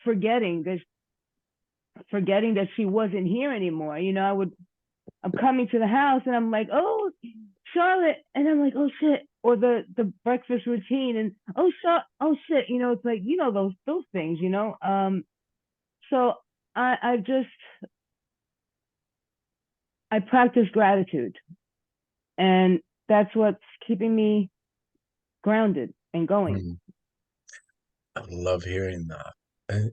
forgetting that she wasn't here anymore. I'm coming to the house and I'm like, oh, Charlotte, and I'm like, oh shit, or the breakfast routine, and oh shit, it's like those things. So I just I practice gratitude, and that's what's keeping me grounded and going. Mm. I love hearing that.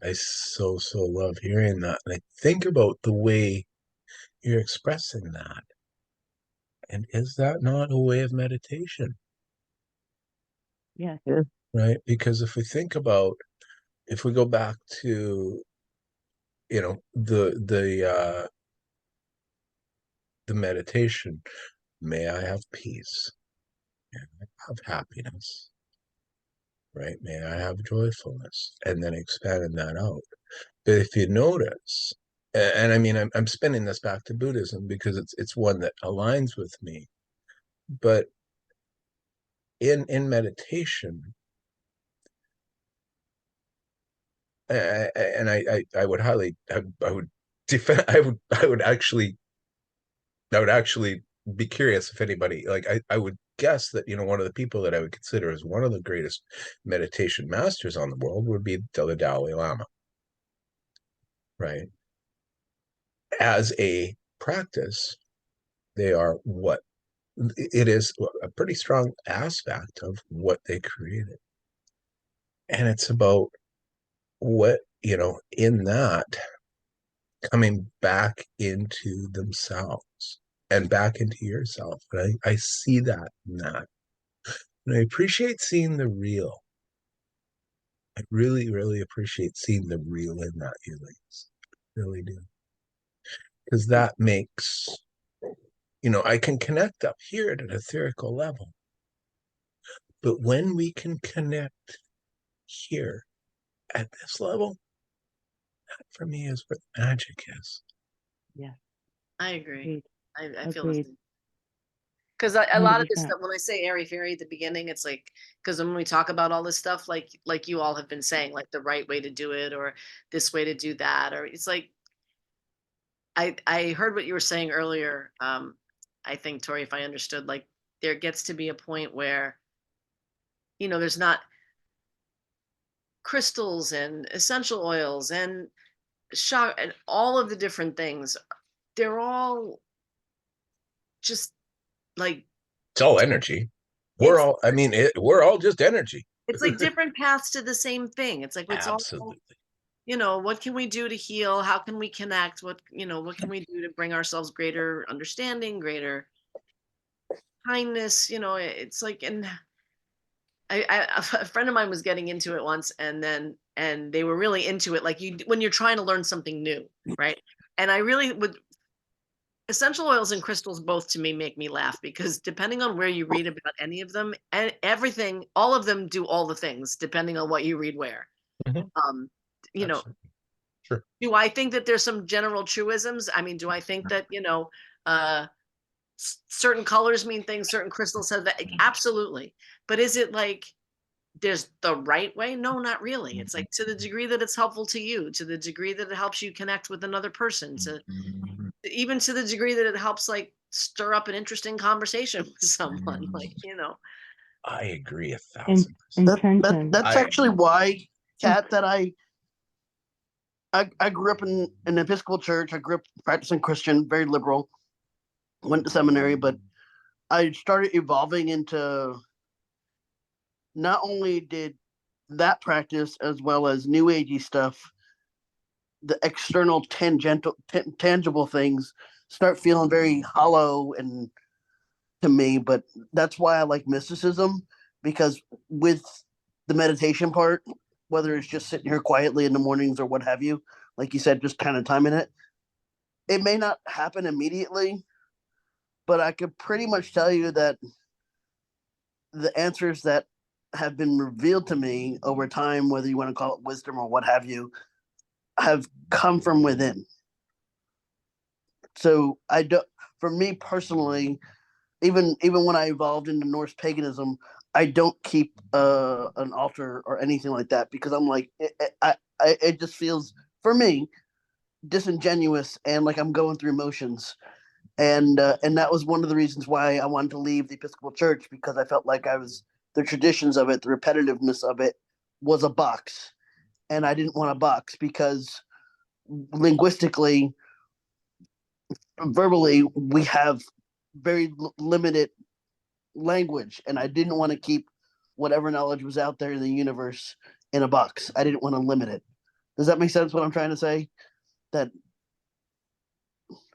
I so, so love hearing that. And I think about the way you're expressing that. And is that not a way of meditation? Yes. Yeah. Right? Because if we go back to, the meditation, may I have peace, may I have happiness, right? May I have joyfulness, and then expanding that out. But if you notice, and I mean, I'm spinning this back to Buddhism because it's one that aligns with me. But in meditation, and I would highly, I would defend, I would actually be curious if anybody, like, I would guess that, one of the people that I would consider as one of the greatest meditation masters on the world would be the Dalai Lama, right? As a practice, they are what it is a pretty strong aspect of what they created. And it's about what, in that coming back into themselves and back into yourself. And I see that in that. And I appreciate seeing the real. I really, really appreciate seeing the real in that, Elise. Really do. Because that makes, I can connect up here at an etherical level. But when we can connect here at this level, that for me is where the magic is. Yeah. I agree. Agreed. I feel the Agreed. same. Because a lot of this 100%. stuff, when I say airy fairy at the beginning, it's like, because when we talk about all this stuff, like you all have been saying, like the right way to do it, or this way to do that, or it's like, I heard what you were saying earlier. I think, Tori, if I understood, like there gets to be a point where, there's not crystals and essential oils and shock and all of the different things. They're all just like, It's all energy. it's We're all just energy. it's like different paths to the same thing. It's like it's all, Absolutely. what can we do to heal? How can we connect? What can we do to bring ourselves greater understanding, greater kindness? It's like, and a friend of mine was getting into it once, and they were really into it, like when you're trying to learn something new, right? And I really would, essential oils and crystals both to me make me laugh, because depending on where you read about any of them, and everything, all of them do all the things depending on what you read where. Mhm. um Absolutely. Sure. do I think that there's some general truisms? I mean, do I think that uh certain colors mean things, certain crystals have that? Absolutely. But is it like there's the right way? No, not really. It's like, to the degree that it's helpful to you, to the degree that it helps you connect with another person, to even to the degree that it helps like stir up an interesting conversation with someone, like, I agree In, 1,000%. intention. That's I actually why, Kat, that I grew up in an Episcopal church. I grew up practicing Christian, very liberal. Went to seminary, but I started evolving into, not only did that practice as well as new agey stuff, the external tangible things start feeling very hollow and to me. But that's why I like mysticism, because with the meditation part, whether it's just sitting here quietly in the mornings or what have you, like you said, just kind of timing it, it may not happen immediately, but I could pretty much tell you that the answers that have been revealed to me over time, whether you want to call it wisdom or what have you, have come from within. So I don't, for me personally, even when I evolved into Norse paganism, I don't keep an altar or anything like that, because I'm like, it just feels for me disingenuous and like I'm going through motions. And that was one of the reasons why I wanted to leave the Episcopal Church, because I felt like the traditions of it, the repetitiveness of it was a box, and I didn't want a box because linguistically, verbally, we have very limited language, and I didn't want to keep whatever knowledge was out there in the universe in a box. I didn't want to limit it. Does that make sense? What I'm trying to say? That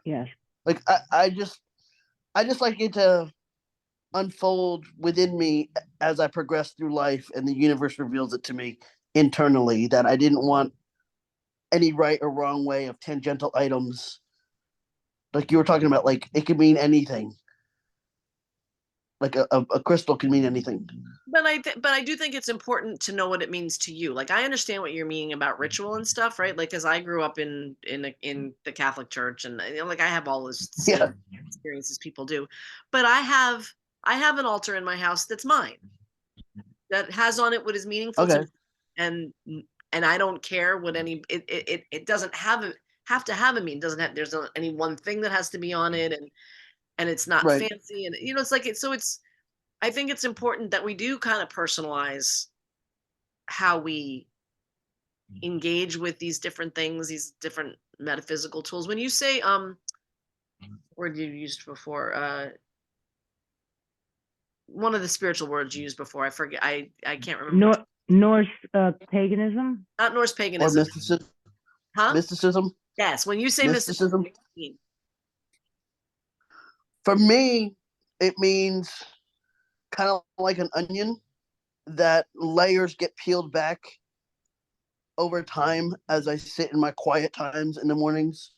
Yes. like I just like it to unfold within me as I progress through life, and the universe reveals it to me internally. That I didn't want any right or wrong way of tangential items. Like you were talking about, like it could mean anything. Like a crystal can mean anything. But I do think it's important to know what it means to you. Like I understand what you're meaning about ritual and stuff, right? Like, because I grew up in the Catholic Church, and like I have all this Yeah. same experiences people do. But I have an altar in my house that's mine, that has on it what is meaningful to Okay. me, and I don't care what it doesn't have to have a meaning. Doesn't have there's not any one thing that has to be on it, and it's not Right. fancy, and it's like it's I think it's important that we do kind of personalize how we engage with these different things, these different metaphysical tools. When you say word you used before, one of the spiritual words you used before, I forget, I can't remember. Norse paganism. Not Norse Or paganism. mysticism. Huh? Mysticism. Yes, when you say mysticism, what do you mean? For me, it means kind of like an onion, that layers get peeled back over time as I sit in my quiet times in the mornings,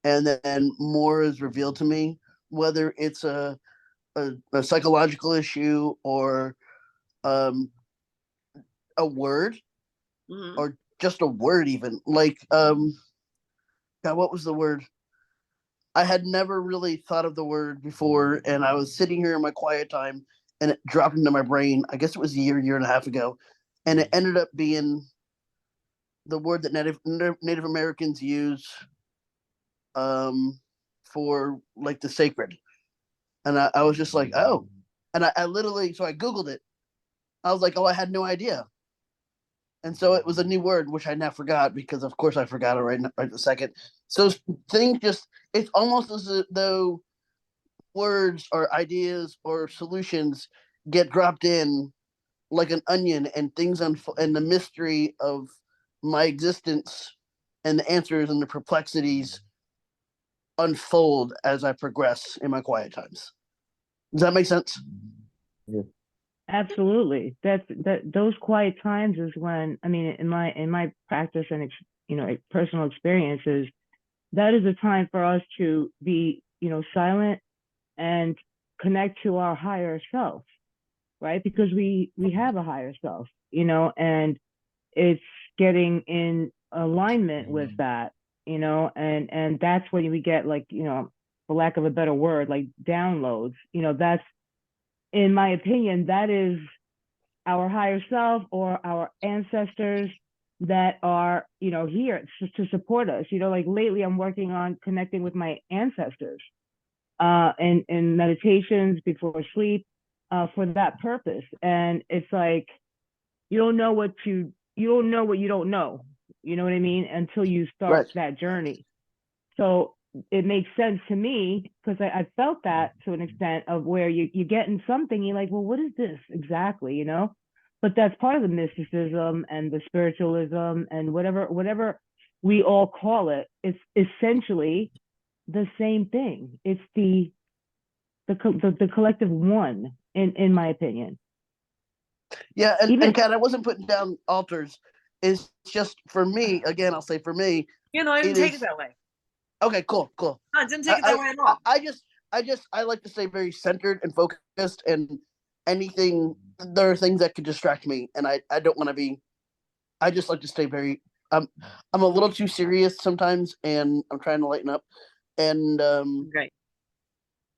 and then more is revealed to me, whether it's a psychological issue, or um, a word, Mhm. or just a word, even like God, what was the word? I had never really thought of the word before, and I was sitting here in my quiet time, and it dropped into my brain. I guess it was a year and a half ago, and it ended up being the word that Native Americans use for like the sacred. And I was just like, oh, and I literally, so I Googled it. I was like, oh, I had no idea. And so it was a new word, which I now forgot, because of course I forgot it right the second. So things just, it's almost as though words or ideas or solutions get dropped in like an onion, and things and the mystery of my existence and the answers and the perplexities unfold as I progress in my quiet times. Does that make sense? Absolutely. Those quiet times is when, I mean, in my practice and personal experiences, that is a time for us to be, silent and connect to our higher self, right? Because we have a higher self, and it's getting in alignment with that, and that's when we get, like, for lack of a better word, like downloads. That's, in my opinion, that is our higher self or our ancestors that are, here to support us. Like lately I'm working on connecting with my ancestors in meditations before sleep, for that purpose. And it's like, you don't know what you don't know what you don't know. You know what I mean? Until you start Right. that journey. So it makes sense to me, because I felt that to an extent, of where you get in something, you're like, well, what is this exactly? But that's part of the mysticism and the spiritualism and whatever we all call it. It's essentially the same thing. It's the collective one, in my opinion. Yeah, and, Even, and Kat, I wasn't putting down altars. It's just, for me, again, I'll say for me, I didn't it take is it that way. okay. Cool. No, I didn't take it that way at all. I like to stay very centered and focused, and anything, there are things that could distract me, and I don't want to be. I just like to stay very. I'm a little too serious sometimes, and I'm trying to lighten up, and Right.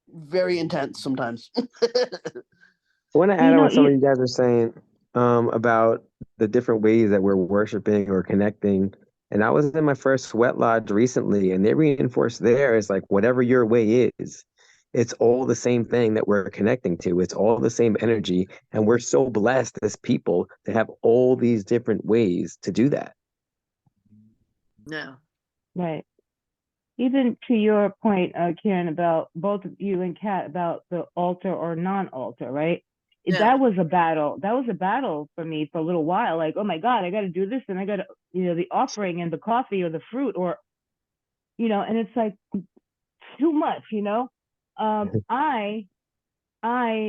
very intense sometimes. I want to add on what some of you guys are saying. about the different ways that we're worshiping or connecting. And I was in my first sweat lodge recently, and they reinforced there is like whatever your way is, it's all the same thing that we're connecting to. It's all the same energy. And we're so blessed as people to have all these different ways to do that. No. Right. Even to your point, Karen, about both of you and Kat about the altar or non-altar, right? Yeah. That was a battle. That was a battle for me for a little while. Like, oh my God, I got to do this, and I got to, the offering and the coffee or the fruit, or, and it's like too much, I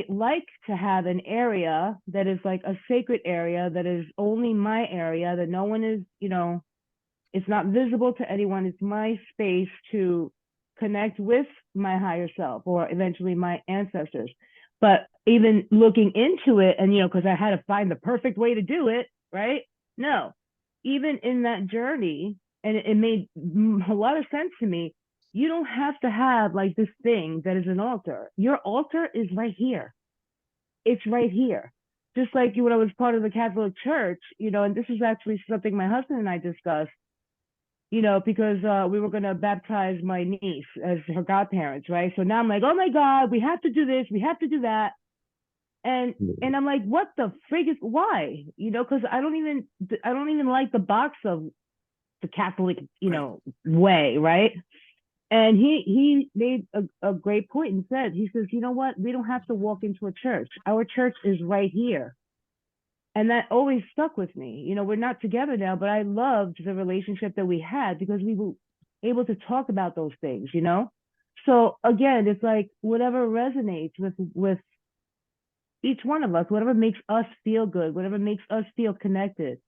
like to have an area that is like a sacred area that is only my area, that no one is, it's not visible to anyone. It's my space to connect with my higher self or eventually my ancestors. But even looking into it and, because I had to find the perfect way to do it, right? No, even in that journey, and it made a lot of sense to me, you don't have to have like this thing that is an altar. Your altar is right here. It's right here. Just like when I was part of the Catholic Church, and this is actually something my husband and I discussed, because we were going to baptize my niece as her godparents, right? So now I'm like, oh my God, we have to do this, we have to do that. And I'm like, what the frig is, why? Because I don't even like the box of the Catholic, way, right? And he made a great point and said, he says, you know what? We don't have to walk into a church. Our church is right here. And that always stuck with me. We're not together now, but I loved the relationship that we had because we were able to talk about those things, So again, it's like whatever resonates with each one of us, whatever makes us feel good, whatever makes us feel connected.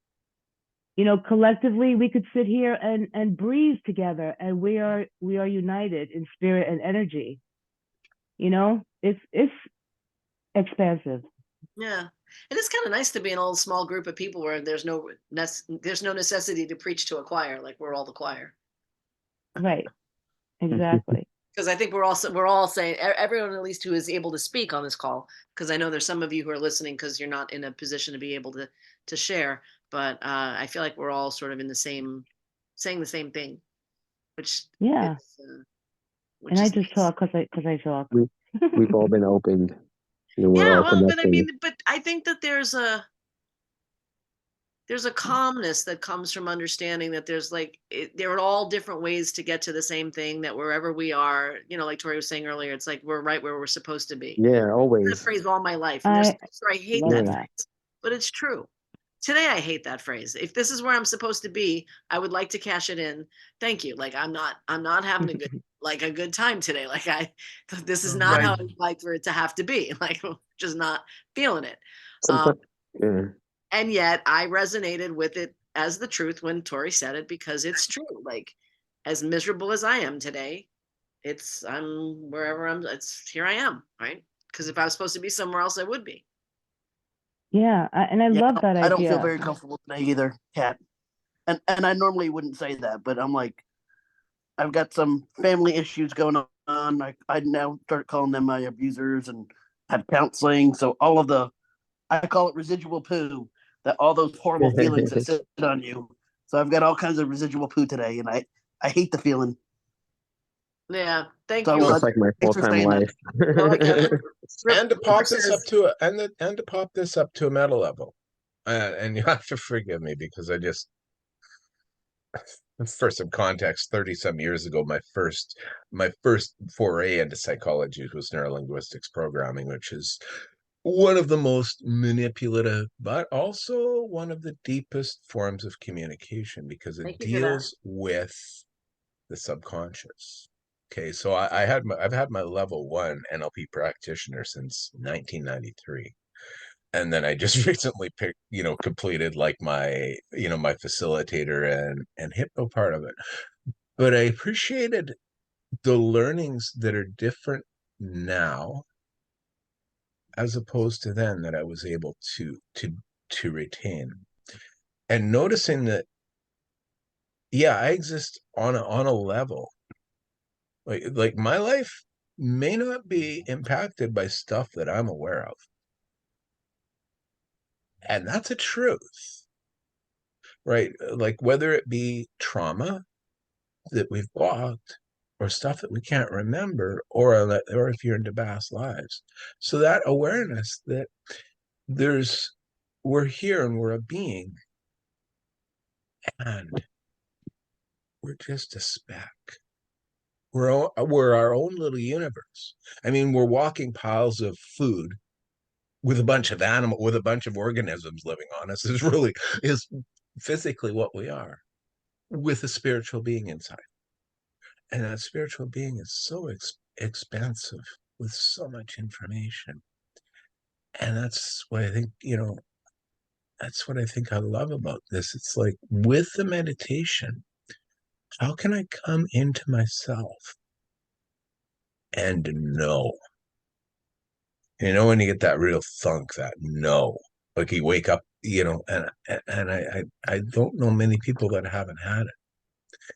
Collectively we could sit here and breathe together, and we are united in spirit and energy. It's expansive. Yeah. And it's kind of nice to be in a little small group of people where there's no necessity to preach to a choir, like we're all the choir. Right. Exactly. Because I think we're all saying, everyone at least who is able to speak on this call, because I know there's some of you who are listening because you're not in a position to be able to share, but I feel like we're all sort of saying the same thing, which yeah. And I just nice. talk because I talk. We've all been opened. We're Yeah, all well, but I connecting. mean, but I think that there's a calmness that comes from understanding that there's there are all different ways to get to the same thing, that wherever we are, like Tori was saying earlier, it's like we're right where we're supposed to be. Yeah, always. That phrase all my life. And I hate that that. phrase, but it's true. Today, I hate that phrase. If this is where I'm supposed to be, I would like to cash it in. Thank you. Like I'm not having a good time today. Like this is not how I'd like for it to have to be. Like just not feeling it. Yeah. And yet I resonated with it as the truth when Tori said it, because it's true. Like as miserable as I am today, I'm wherever here I am, right? Because if I was supposed to be somewhere else, I would be. Yeah, I love that idea. I don't feel very comfortable today either, Kat. And I normally wouldn't say that, but I'm like, I've got some family issues going on. I now start calling them my abusers and had counseling. So all of I call it residual poo, that all those horrible feelings that sit on you. So I've got all kinds of residual poo today, and I hate the feeling. Yeah, thank So you. That's like my full-time life. And to pop this up to a meta level, and you have to forgive me because for some context, 30 some years ago, my first foray into psychology was neurolinguistics programming, which is one of the most manipulative, but also one of the deepest forms of communication because it deals with the subconscious. Okay, so I've had my level 1 NLP practitioner since 1993. And then I just recently completed like my facilitator and hypno part of it. But I appreciated the learnings that are different now as opposed to then that I was able to retain. And noticing that, yeah, I exist on a level. Like my life may not be impacted by stuff that I'm aware of. And that's a truth, right? Like whether it be trauma that we've blocked or stuff that we can't remember, or if you're into past lives. So that awareness that we're here and we're a being, and we're just a speck. We're our own little universe. I mean, we're walking piles of food with a bunch of organisms living on us is physically what we are, with a spiritual being inside. And that spiritual being is so expansive with so much information. And that's what I think, that's what I think I love about this. It's like with the meditation, how can I come into myself and know? When you get that real thunk, that no, like you wake up, and I don't know many people that haven't had it.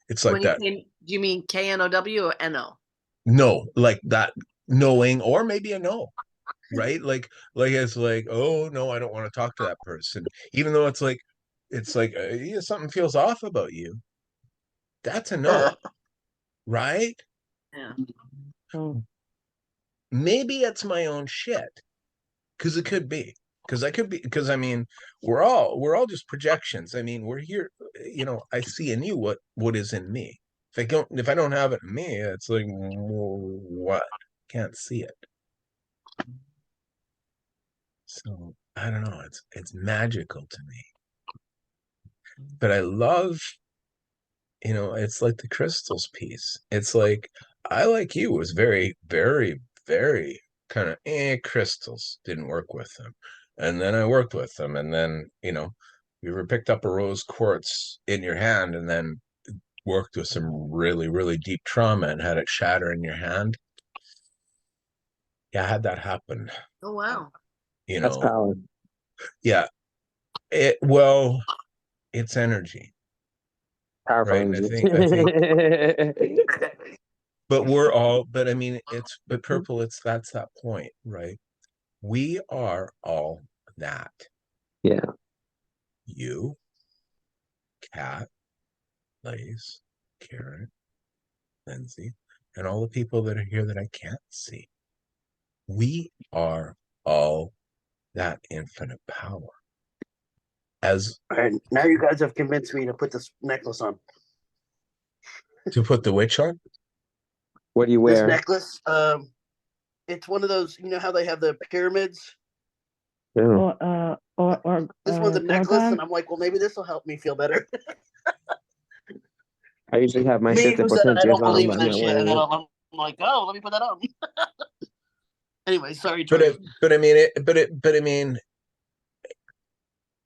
It's like When you that. say, do you mean KNOW or NO? No, like that knowing, or maybe a no, right? Like it's like, oh no, I don't want to talk to that person, even though it's like yeah, something feels off about you. That's a no, right? Yeah. Oh, Maybe it's my own shit, because it could be. Because I mean, we're all just projections. I mean, we're here, I see in you what is in me. If I don't have it in me, it's like, well, what? Can't see it. So I don't know. It's magical to me. But I love, it's like the crystals piece. It's like I, like you, was very, very, very kind of crystals, didn't work with them. And then I worked with them, and then, you ever picked up a rose quartz in your hand and then worked with some really, really deep trauma and had it shatter in your hand? Yeah, I had that happen. Oh, wow. That's power. Yeah. It's energy. Powerful Right. And I energy. think but I mean, but Purple, that's that point, right? We are all that. Yeah. You, Kat, Lace, Karen, Lindsay, and all the people that are here that I can't see. We are all that infinite power. All right, now you guys have convinced me to put this necklace on. To put the witch on? What do you This wear? necklace, it's one of those. You know how they have the pyramids. Oh. or This one's a necklace, Gorgon? and I'm like, well, maybe this will help me feel better. I usually have my Me, who said I potentials don't on, believe but in I'm that not shit, and wearing then it. I'm like, oh, let me put that on. Anyway, sorry, But Tori. I mean,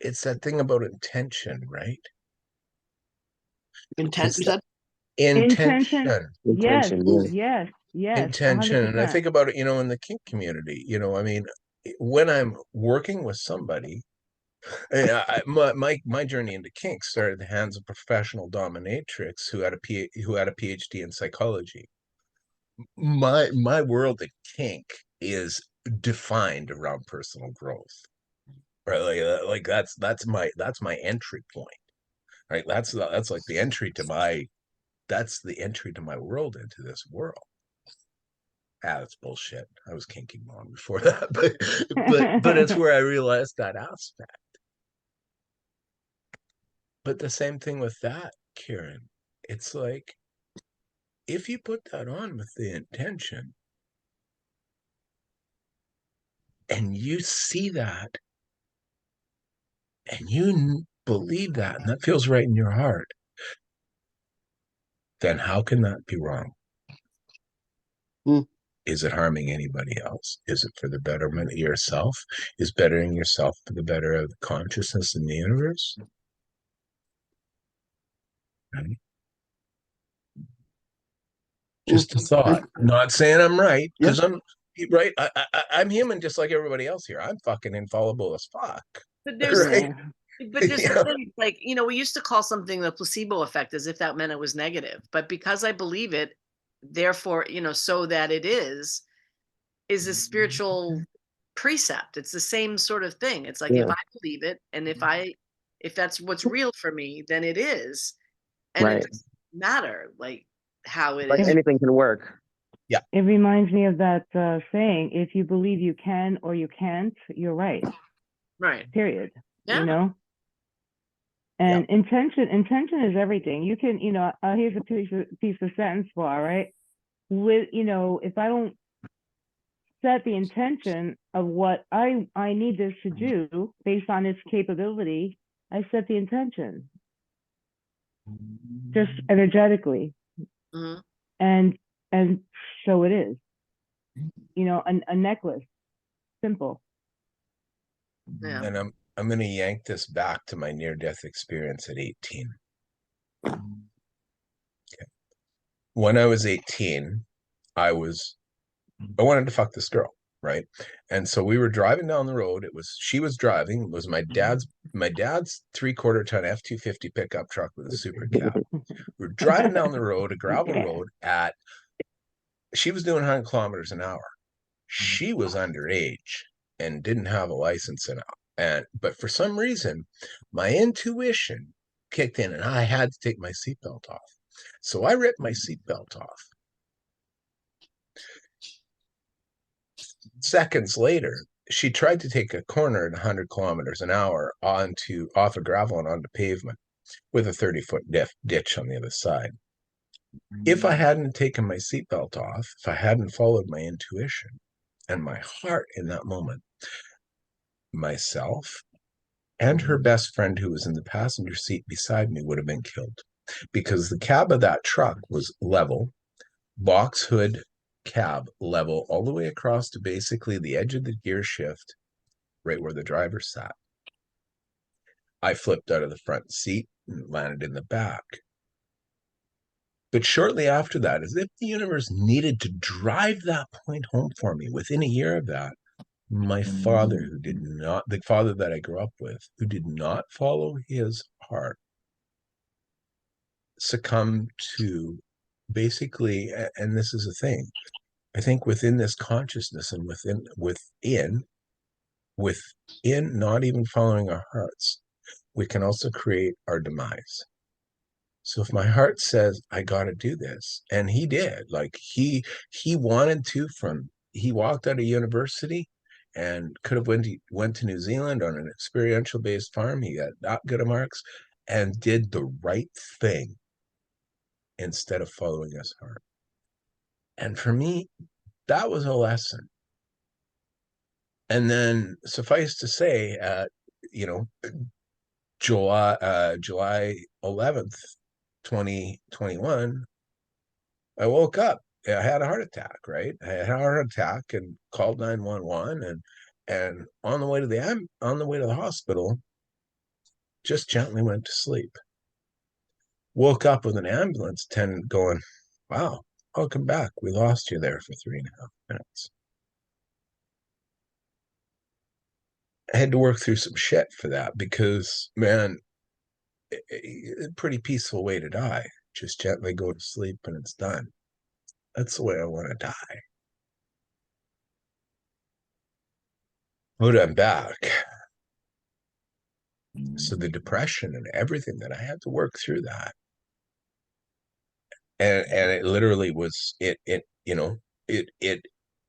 it's that thing about intention, right? Intent, you It's said? intention. Yes, Intention, yes, yes, Intention. And I 100%. think about it, in the kink community, I mean, when I'm working with somebody, my journey into kink started at the hands of a professional dominatrix who had a PhD in psychology. My world of kink is defined around personal growth, right? Like that's my entry point, right? That's like the entry to my world, into this world. That's bullshit. I was kinking long before that, but it's where I realized that aspect. But the same thing with that, Kieran. It's like, if you put that on with the intention and you see that and you believe that, and that feels right in your heart, then how can that be wrong? Is it harming anybody else? Is it for the betterment of yourself? Is bettering yourself for the better of the consciousness in the universe? Right? Just a thought. Not saying I'm right, because I'm right. I'm human just like everybody else here. I'm fucking infallible as fuck. But there's Right? but there's Yeah. the thing, like, we used to call something the placebo effect, as if that meant it was negative. But because I believe it, therefore, so that it is a spiritual precept. It's the same sort of thing. It's like if Yeah. I believe it, and if that's what's real for me, then it is, and it Right. doesn't matter like how it Like is. anything can work. It reminds me of that saying, if you believe you can or you can't, you're right. Right. Period. Yeah. You know? And intention is everything. You can, here's a piece of sentence bar, right? With, if I don't set the intention of what I need this to do based on its capability, I set the intention just energetically. Hmm. And so it is. A necklace, simple. Yeah. And I'm going to yank this back to my near-death experience at 18. Okay. When I was 18, I wanted to fuck this girl, right? And so we were driving down the road. She was driving. It was my dad's 3/4 ton F-250 pickup truck with a super cab. We were driving down the road, a gravel road she was doing 100 kilometers an hour. She was underage and didn't have a license but for some reason, my intuition kicked in and I had to take my seatbelt off. So I ripped my seatbelt off. Seconds later, she tried to take a corner at 100 kilometers an hour off of gravel and onto pavement with a 30-foot ditch on the other side. If I hadn't taken my seatbelt off, if I hadn't followed my intuition and my heart in that moment, myself and her best friend who was in the passenger seat beside me would have been killed, because the cab of that truck was level, box hood cab level, all the way across to basically the edge of the gear shift, right where the driver sat. I flipped out of the front seat and landed in the back. But shortly after that, as if the universe needed to drive that point home for me, within a year of that, my father, the father that I grew up with, who did not follow his heart, succumbed to basically, and this is a thing, I think within this consciousness and within not even following our hearts, we can also create our demise. So if my heart says I got to do this, and he did, like he wanted to, he walked out of university and could have went to New Zealand on an experiential based farm. He got that good of marks and did the right thing instead of following his heart. And for me, that was a lesson. And then suffice to say, July 11th, 2021, I woke up. I had a heart attack, right? I had a heart attack and called 911, and on the way to the hospital, just gently went to sleep. Woke up with an ambulance attendant going, "Wow, welcome back. We lost you there for 3.5 minutes." I had to work through some shit for that, because, man, a pretty peaceful way to die. Just gently go to sleep and it's done. That's the way I want to die. But I'm back. So the depression and everything that I had to work through that. And it literally was, it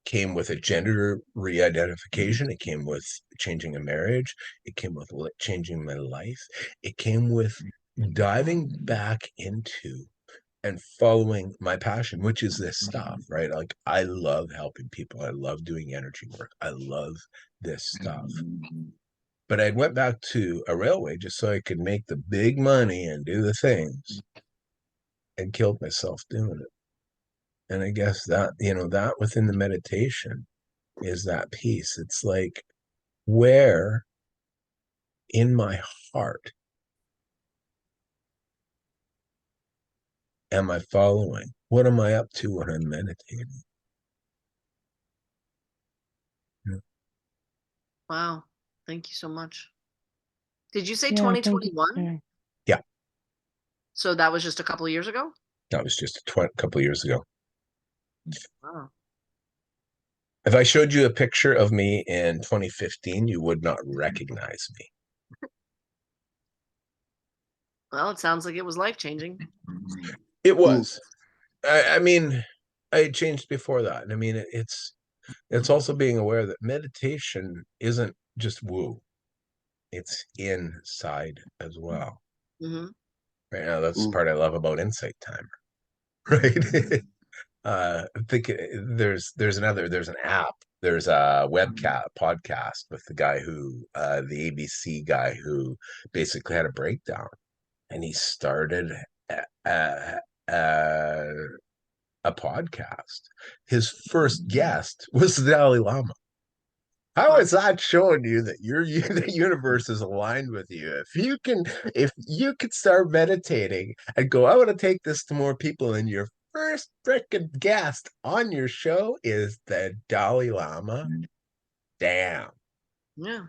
came with a gender re-identification. It came with changing a marriage. It came with changing my life. It came with diving back into and following my passion, which is this stuff, right? Like, I love helping people. I love doing energy work. I love this stuff. But I went back to a railway just so I could make the big money and do the things, and killed myself doing it. And I guess that, that within the meditation is that piece. It's like, where in my heart am I following? What am I up to when I'm meditating? Wow. Thank you so much. Did you say Yeah, thank you. 2021? Yeah. So that was just a couple of years ago? That was just a couple of years ago. Wow. If I showed you a picture of me in 2015, you would not recognize me. Well, it sounds like it was life-changing. It was. I mean, I had changed before that. And I mean, it's also being aware that meditation isn't just woo. It's inside as well. Hmm. Right now, that's the part I love about Insight Timer. Right. I think there's an app, there's a webcast podcast with the guy who the ABC guy who basically had a breakdown, and he started a, a, a podcast. His first guest was the Dalai Lama. How is that showing you that the universe is aligned with you? If you can start meditating and go, I want to take this to more people, and your first freaking guest on your show is the Dalai Lama. Damn. Yeah.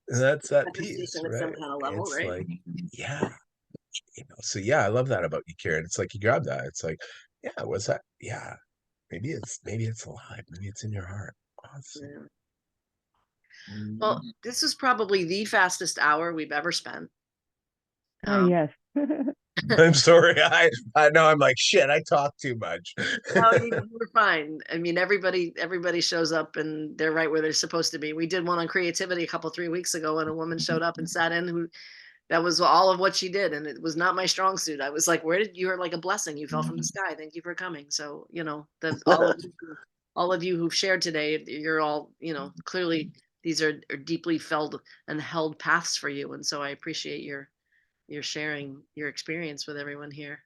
And that's that piece, Manifestation at some right? kind of level, It's right? like, yeah. So yeah, I love that about you, Karen. It's like you grab that. It's like, yeah, what's that? Yeah. Maybe it's alive. Maybe it's in your heart. Awesome. Yeah. Well, this is probably the fastest hour we've ever spent. Yes. I'm sorry. I know I'm like shit. I talk too much. No, we're fine. I mean, everybody shows up and they're right where they're supposed to be. We did one on creativity a couple 3 weeks ago, and a woman showed up and sat in who that was all of what she did, and it was not my strong suit. I was like, "Where did you are like a blessing? You fell from the sky. Thank you for coming." So all of you who've shared today, you're all clearly these are deeply felt and held paths for you, and so I appreciate your sharing your experience with everyone here.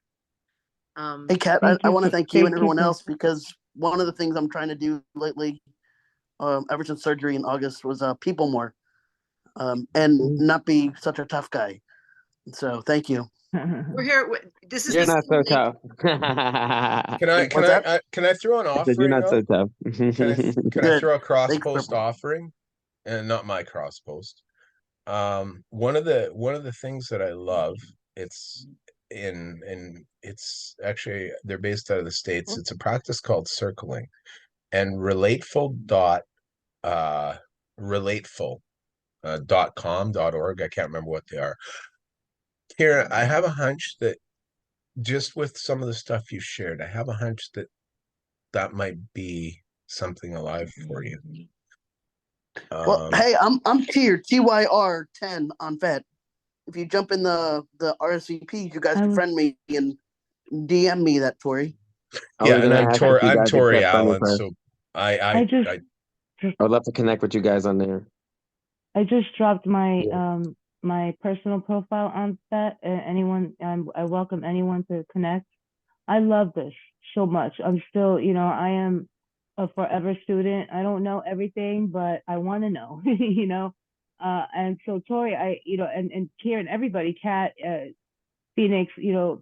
Hey, Kat, Thank I you want to for- thank you and thank you everyone for- else, because one of the things I'm trying to do lately, ever since surgery in August, was people more, and not be such a tough guy. So thank you. We're here. This is You're the not so same link. tough. What's that? Can I throw an I said you're offering not so though? tough. Can I Good. throw a cross Thanks, post Purple. offering? And not my cross post. One of the things that I love, it's it's actually they're based out of the States. It's a practice called circling, and relateful .com.org. I can't remember what they are. Here, I have a hunch that just with some of the stuff you shared, I have a hunch that that might be something alive for you. Well, hey, I'm tiered TYR10 on Vet. If you jump in the RSVP, you guys can friend me and DM me that, Tori. Yeah, and I'm guys Tori accept friend Allen, requests. so I would love to connect with you guys on there. I just dropped my my personal profile on that. Anyone, I welcome anyone to connect. I love this so much. I'm still, I am a forever student. I don't know everything, but I want to know, and so Tori, and Kieran, everybody, Kat, Phoenix,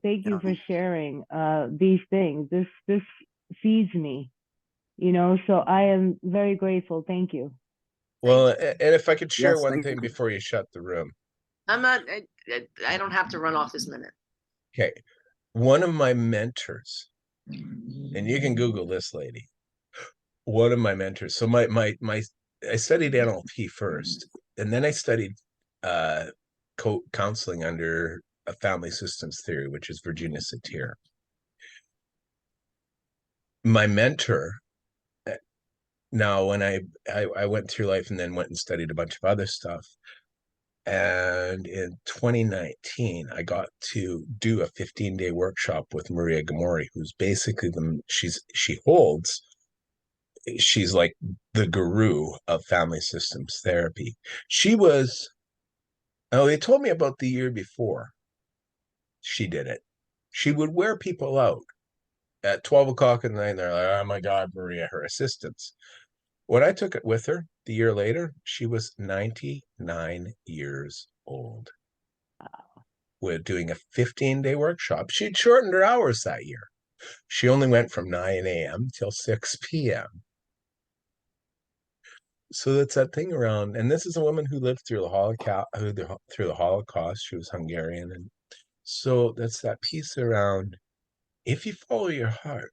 thank you for sharing these things. This feeds me, so I am very grateful. Thank you. Well, and if I could share Yes, one thank thing you. before you shut the room. I'm not. I don't have to run off this minute. Okay. One of my mentors, and you can Google this lady. One of my mentors. So I studied NLP first, and then I studied counseling under a family systems theory, which is Virginia Satir. My mentor. Now, when I went through life and then went and studied a bunch of other stuff, and in 2019, I got to do a 15-day workshop with Maria Gamori, who's basically she's like the guru of family systems therapy. They told me about the year before she did it. She would wear people out at 12 o'clock at night. And they're like, oh my God, Maria, her assistants. When I took it with her the year later, she was 99 years old. We're doing a 15-day workshop. She'd shortened her hours that year. She only went from 9 a.m. till 6 p.m. So that's that thing around. And this is a woman who lived through the Holocaust. She was Hungarian. And so that's that piece around, if you follow your heart,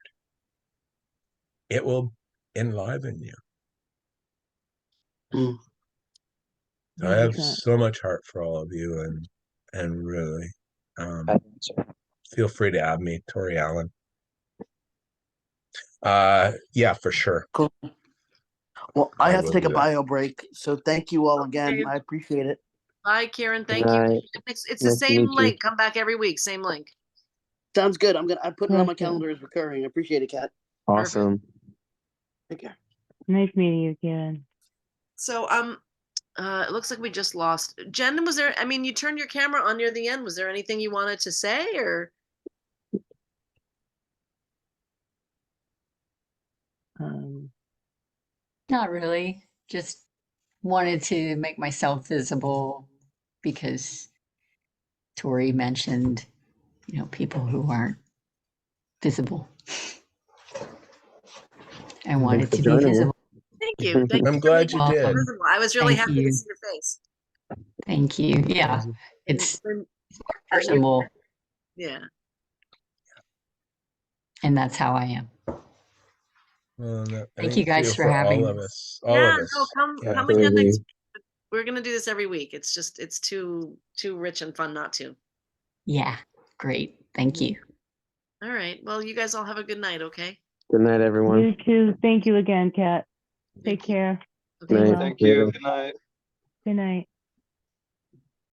it will enliven you. Mm. I have Kat. so much heart for all of you, and really, feel free to add me, Tori Allen. Yeah, for sure. Cool. Well, I have to will take a do that. bio break, so thank you all again. Okay. I appreciate it. Bye, Karen. Thank Good you. night. It's the Nice to same meet you. link. Come back every week. Same link. Sounds good. I put it on my Perfect. calendar as recurring. I appreciate it, Kat. Awesome. Take care. Nice meeting you, Karen. So it looks like we just lost Jen. Was there? I mean, you turned your camera on near the end. Was there anything you wanted to say, or? Not really. Just wanted to make myself visible because Tori mentioned, people who aren't visible. I wanted for to be joining visible. Thank you. Thank you I'm for glad making you me did. visible. I was really Thank happy to you. see your face. Thank you. Yeah, it's And- personable, Yeah. and that's how I am. Well, Thank you guys for for having all me. of us. All Yeah. of us. No, come Yeah. come again next. Absolutely. We're gonna do this every week. It's just it's too rich and fun not to. Yeah, great. Thank you. All right. Well, you guys all have a good night. Okay. Good night, everyone. You too. Thank you again, Kat. Thank Take you. care. Okay. Night. Well. Thank you. Later. Good night. Good night.